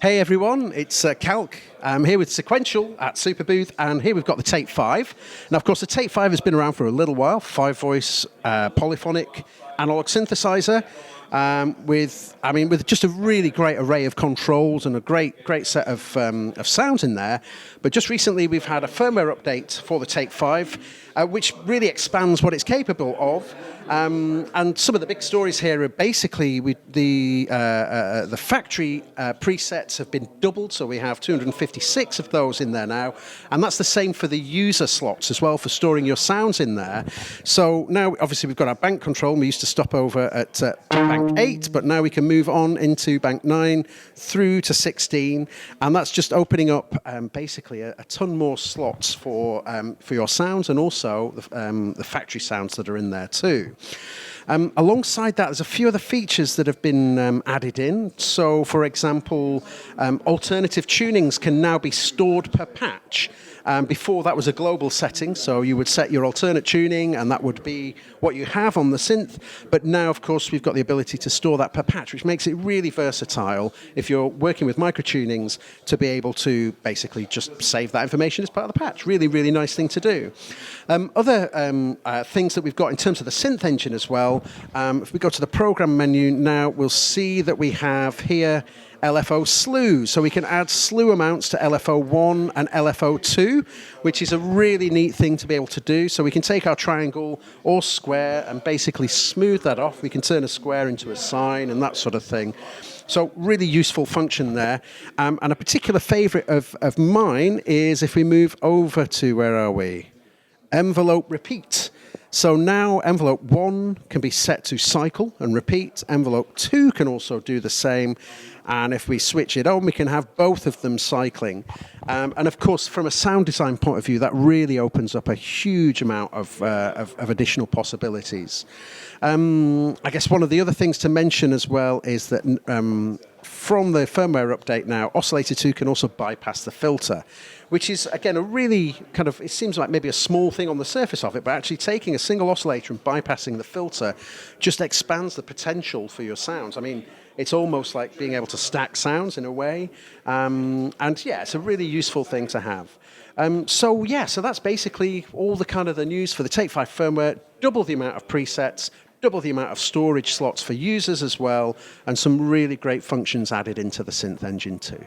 Hey everyone, it's Calc. I'm here with Sequential at Superbooth, and here we've got the Tape 5. Now, of course, the Tape 5 has been around for a little while, 5-voice polyphonic analog synthesizer, with just a really great array of controls and a great set of sounds in there. But just recently, we've had a firmware update for the Tape 5, which really expands what it's capable of. And some of the big stories here are basically the factory presets have been doubled, so we have 256 of those in there now, and that's the same for the user slots as well for storing your sounds in there. So now, obviously, we've got our bank control. We used to stop over at bank 8, but now we can move on into bank 9 through to 16, and that's just opening up basically a ton more slots for your sounds and also the factory sounds that are in there too. Alongside that, there's a few other features that have been added in. So, for example, alternative tunings can now be stored per patch. Before, that was a global setting, so you would set your alternate tuning, and that would be what you have on the synth. But now, of course, we've got the ability to store that per patch, which makes it really versatile if you're working with microtunings to be able to basically just save that information as part of the patch. Really, really nice thing to do. Other things that we've got in terms of the synth engine as well, if we go to the program menu now, we'll see that we have here LFO slew. So we can add slew amounts to LFO1 and LFO2, which is a really neat thing to be able to do. So we can take our triangle or square and basically smooth that off. We can turn a square into a sine and that sort of thing. So really useful function there. And a particular favorite of mine is if we move over to, where are we? Envelope repeat. So now envelope 1 can be set to cycle and repeat. Envelope 2 can also do the same. And if we switch it on, we can have both of them cycling. And of course, from a sound design point of view, that really opens up a huge amount of additional possibilities. I guess one of the other things to mention as well is that from the firmware update now, Oscillator 2 can also bypass the filter, which is, again, a really kind of, it seems like maybe a small thing on the surface of it, but actually taking a single oscillator and bypassing the filter just expands the potential for your sounds. I mean, it's almost like being able to stack sounds in a way. And yeah, it's a really useful thing to have. So that's basically all the kind of the news for the Tape 5 firmware. Double the amount of presets, double the amount of storage slots for users as well, and some really great functions added into the synth engine too.